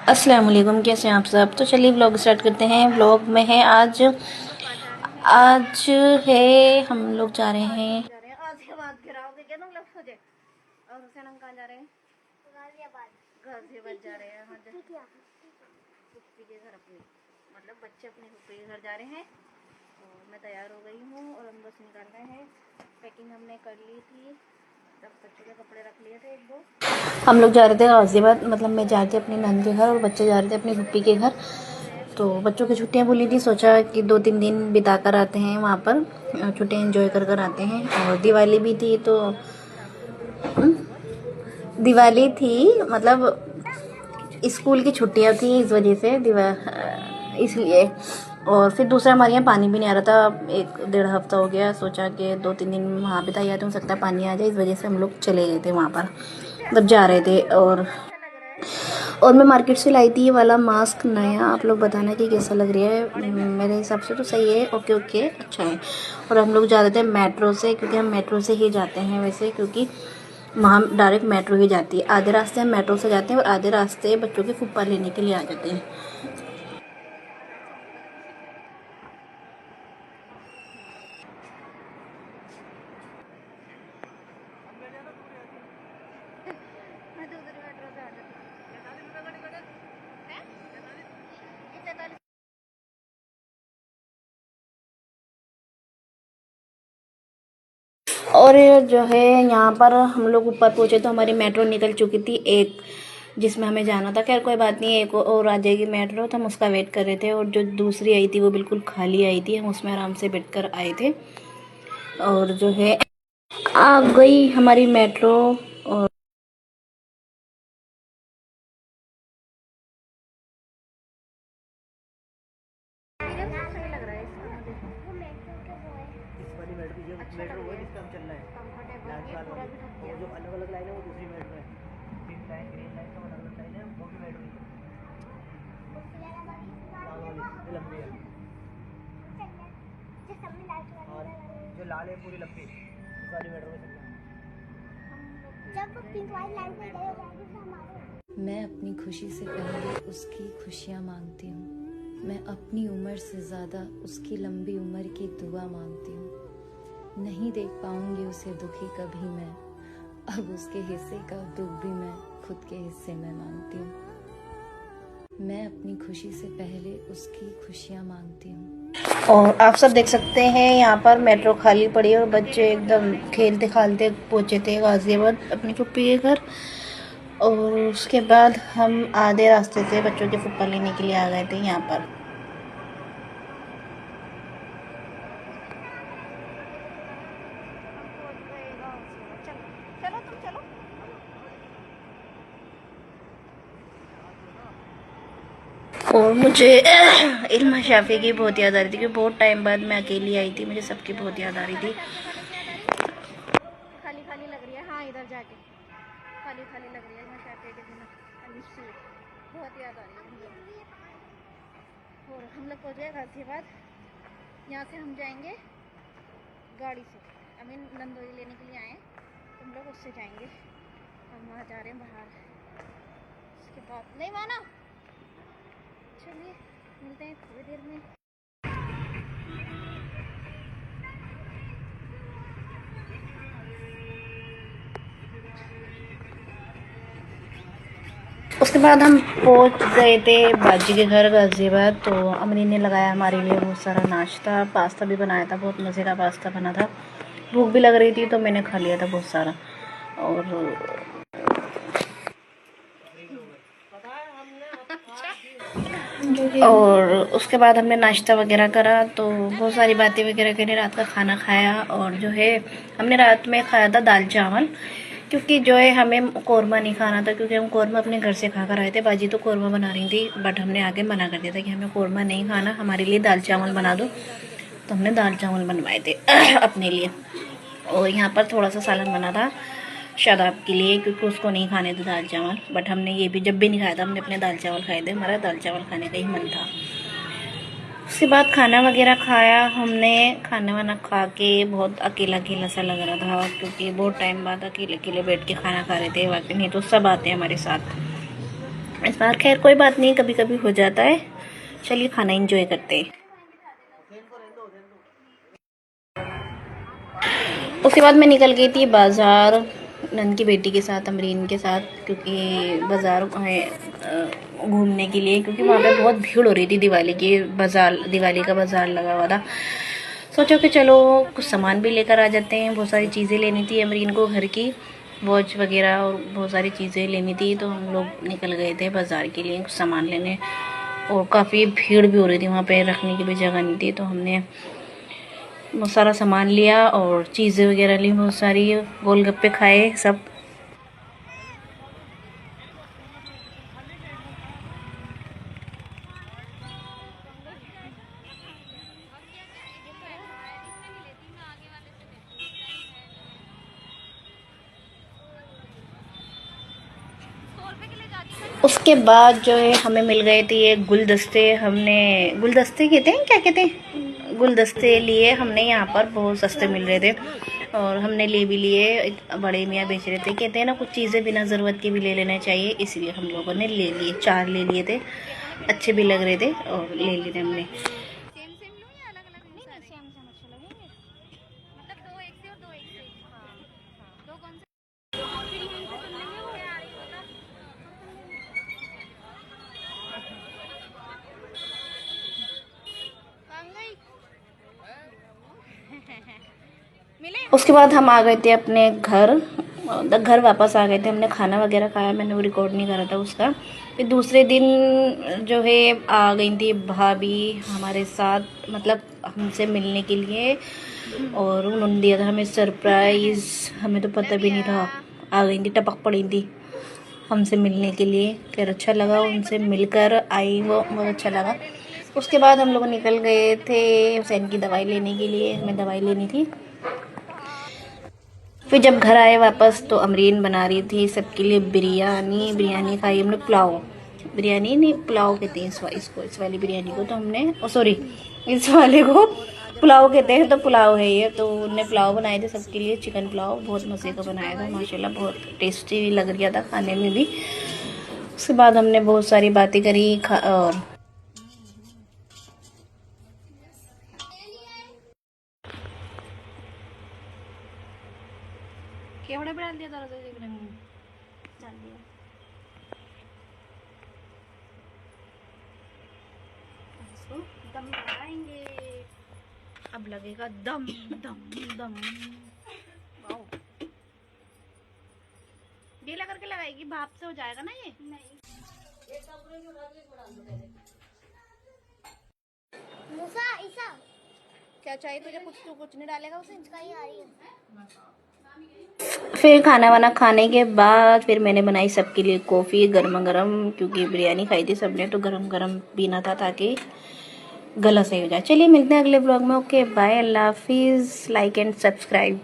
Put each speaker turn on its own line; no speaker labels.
अस्सलाम वालेकुम, कैसे हैं आप सब। तो चलिए व्लॉग स्टार्ट करते हैं। व्लॉग में है आज आज है हम लोग जा रहे हैं
आज के बाद गिराओगे क्या तुम लोग मुझे। और हुसैन हम कहाँ जा रहे हैं? गाजियाबाद जा रहे हैं। फुप्पी के घर अपनी, मतलब बच्चे अपनी फुप्पी के घर जा रहे हैं। और मैं तैयार हो गई हूँ और हम बस निकल रहे हैं। पैकिंग हमने कर ली थी, सब बच्चों के कपड़े रख लिए थे एक दो।
हम लोग जा रहे थे गाजियाबाद, मतलब मैं जा रही थी अपनी नंद के घर और बच्चे जा रहे थे अपनी फुप्पी के घर। तो बच्चों की छुट्टियां बोली थी, सोचा कि 2-3 दिन बिता कर आते हैं वहाँ पर, छुट्टियाँ एंजॉय कर कर आते हैं। और दिवाली भी थी तो दिवाली थी, मतलब स्कूल की छुट्टियां थी इस वजह से इसलिए। और फिर दूसरा हमारे यहाँ पानी भी नहीं आ रहा था, 1-1.5 हफ्ता हो गया। सोचा कि 2-3 दिन वहाँ बिताया जाते, हो सकता है पानी आ जाए, इस वजह से हम लोग चले गए थे वहाँ पर, मतलब जा रहे थे। और मैं मार्केट से लाई थी ये वाला मास्क नया, आप लोग बताना कि कैसा लग रहा है। मेरे हिसाब से तो सही है, ओके ओके अच्छा है। और हम लोग जा रहे थे मेट्रो से, क्योंकि हम मेट्रो से ही जाते हैं वैसे, क्योंकि वहाँ डायरेक्ट मेट्रो ही जाती है। आधे रास्ते हम मेट्रो से जाते हैं और आधे रास्ते बच्चों के फुप्पा लेने के लिए आ जाते हैं।
मैं दूसरी मेट्रो से आ जाती हूँ।
और जो है यहाँ पर हम लोग ऊपर पहुँचे तो हमारी मेट्रो निकल चुकी थी, एक जिसमें हमें जाना था। खैर कोई बात नहीं, एक और आ जाएगी मेट्रो, तो हम उसका वेट कर रहे थे। और जो दूसरी आई थी वो बिल्कुल खाली आई थी, हम उसमें आराम से बैठ कर आए थे। और जो है आ गई हमारी मेट्रो। और
सही लग रहा है इसका मुझे।
इस वाली मेट्रो ये
अच्छा
मेट्रो
लग
वो है
रहा
जिसका हम चल रहे हैं।
कंफर्टेबल
लाल
ये
लाल
पूरा
वाली,
भी ढक
और
गया।
वो जो अलग अलग लाइन है वो दूसरी मेट्रो है। पिंक लाइन ग्रीन लाइन का अलग अलग लाइन है, वो भी मेट्रो ही है। लाल वाली जो लंबी है, और जो लाल है पूरी लंबी, इस वाली मेट्रो में चल रहे हैं।
मैं अपनी खुशी से पहले उसकी खुशियाँ मांगती हूँ। मैं अपनी उम्र से ज़्यादा उसकी लंबी उम्र की दुआ मांगती हूँ। नहीं देख पाऊंगी उसे दुखी कभी मैं, अब उसके हिस्से का दुख भी मैं खुद के हिस्से में मांगती हूँ। मैं अपनी खुशी से पहले उसकी खुशियाँ मांगती हूँ।
और आप सब देख सकते हैं यहाँ पर मेट्रो खाली पड़ी है और बच्चे एकदम खेलते खालते पहुँचे थे गाजियाबाद अपनी फुप्पी के घर। और उसके बाद हम आधे रास्ते से बच्चों के फुप्पा लेने के लिए आ गए थे यहाँ पर।
चलो तुम चलो।
और मुझे इल्मा शाफी की बहुत याद आ रही थी, क्योंकि बहुत टाइम बाद मैं अकेली आई थी, मुझे सबकी बहुत याद आ रही थी।
खाली खाली लग रही है। हाँ इधर जाके खाली खाली लग रही है। मैं कैफे के बिना बहुत याद आ रही है मुझे। और हम लोग पहुँच गए गाजियाबाद। यहाँ से हम जाएंगे गाड़ी से, आई मीन नंदोई लेने के लिए आए, तो हम लोग उससे जाएंगे। हम वहाँ जा रहे हैं बाहर। उसके बाद नहीं माना, चलिए मिलते हैं थोड़ी देर में।
उसके बाद हम पहुंच गए थे बाजी के घर गाजियाबाद। तो अमरी ने लगाया हमारे लिए बहुत सारा नाश्ता, पास्ता भी बनाया था, बहुत मज़े का पास्ता बना था। भूख भी लग रही थी तो मैंने खा लिया था बहुत सारा। और उसके बाद हमने नाश्ता वगैरह करा, तो बहुत सारी बातें वगैरह करी, रात का खाना खाया। और जो है हमने रात में खाया था दाल चावल, क्योंकि जो है हमें कौरमा नहीं खाना था, क्योंकि हम कौरमा अपने घर से खा कर आए थे। बाजी तो कौरमा बना रही थी, बट हमने आगे मना कर दिया था कि हमें कौरमा नहीं खाना, हमारे लिए दाल चावल बना दो। तो हमने दाल चावल बनवाए थे अपने लिए। और यहाँ पर थोड़ा सा सालन बना था शादाब के लिए, क्योंकि उसको नहीं खाने थे दाल चावल। बट हमने ये भी जब भी नहीं खाया था, हमने अपने दाल चावल खाए थे, हमारा दाल चावल खाने का ही मन था। उसके बाद खाना वगैरह खाया हमने। खाना वाना खा के बहुत अकेला अकेला सा लग रहा था, क्योंकि बहुत टाइम बाद अकेले अकेले बैठ के खाना खा रहे थे। वाकई नहीं तो सब आते हैं हमारे साथ। इस बार खैर कोई बात नहीं, कभी कभी हो जाता है। चलिए खाना एंजॉय करते हैं। उसके बाद मैं निकल गई थी बाज़ार नंद की बेटी के साथ, अमरीन के साथ, क्योंकि बाज़ार घूमने के लिए, क्योंकि वहाँ पे बहुत भीड़ हो रही थी। दिवाली का बाज़ार लगा हुआ था। सोचा कि चलो कुछ सामान भी लेकर आ जाते हैं। बहुत सारी चीज़ें लेनी थी अमरीन को, घर की वॉच वगैरह और बहुत सारी चीज़ें लेनी थी। तो हम लोग निकल गए थे बाज़ार के लिए कुछ सामान लेने, और काफ़ी भीड़ भी हो रही थी वहाँ पे, रखने की भी जगह नहीं थी। तो हमने बहुत सारा सामान लिया और चीज़ें वगैरह ली बहुत सारी, गोलगप्पे खाए सब। उसके बाद जो है हमें मिल गए थे ये गुलदस्ते। हमने गुलदस्ते कहते हैं, क्या कहते हैं, गुलदस्ते लिए हमने। यहाँ पर बहुत सस्ते मिल रहे थे और हमने ले भी लिए। एक बड़े मियाँ बेच रहे थे, कहते हैं ना कुछ चीज़ें बिना ज़रूरत के भी ले लेना चाहिए, इसलिए हम लोगों ने ले लिए। 4 ले लिए थे, अच्छे भी लग रहे थे और ले लिए थे हमने।
सेम सेम लूं या अलग अलग लूं? नहीं सेम सेम अच्छे लगेंगे। मतलब 2 एक से और 2 एक से। हाँ, 2 कौन से? फिर यहीं से सुन लेंगे वो आ रही बता। कहाँ गई? मिले?
उसके बाद हम आ गए थे अपने घर वापस आ गए थे। हमने खाना वगैरह खाया, मैंने वो रिकॉर्ड नहीं करा था उसका। फिर दूसरे दिन जो है आ गई थी भाभी हमारे साथ, मतलब हमसे मिलने के लिए, और उन्होंने दिया था हमें सरप्राइज़। हमें तो पता भी नहीं था, आ गई थी, टपक पड़ी थी हमसे मिलने के लिए। फिर अच्छा लगा उनसे मिलकर, आई वो बहुत अच्छा लगा। उसके बाद हम लोग निकल गए थे हुसैन की दवाई लेने के लिए, हमें दवाई लेनी थी। फिर जब घर आए वापस तो अमरीन बना रही थी सबके लिए बिरयानी खाई हमने। बिरयानी नहीं, पुलाव कहते हैं इसको, इस वाली बिरयानी को। तो हमने सॉरी, इस वाले को पुलाव कहते हैं, तो पुलाव है ये। तो उनने पुलाव बनाए थे सबके लिए, चिकन पुलाव बहुत मज़े का बनाया था माशाल्लाह, बहुत टेस्टी लग रहा था खाने में भी। उसके बाद हमने बहुत सारी बातें करी और केवड़ा भी डाल दिया था, देख रहे हैं, डाल दिया। इसको दम लगाएंगे, अब लगेगा दम दम दम। वाओ, गीला करके लगाएगी, भाप से हो जाएगा ना ये? नहीं,
मूसा ईसा
क्या चाहिए तुझे? कुछ नहीं डालेगा उसे।
कहीं आ रही है।
फिर खाना वाना खाने के बाद फिर मैंने बनाई सबके लिए कॉफ़ी गर्मा गर्म, क्योंकि बिरयानी खाई थी सबने, तो गरम गरम पीना था ताकि गला सही हो जाए। चलिए मिलते हैं अगले ब्लॉग में। ओके बाय, अल्लाह हाफिज़। Like and subscribe.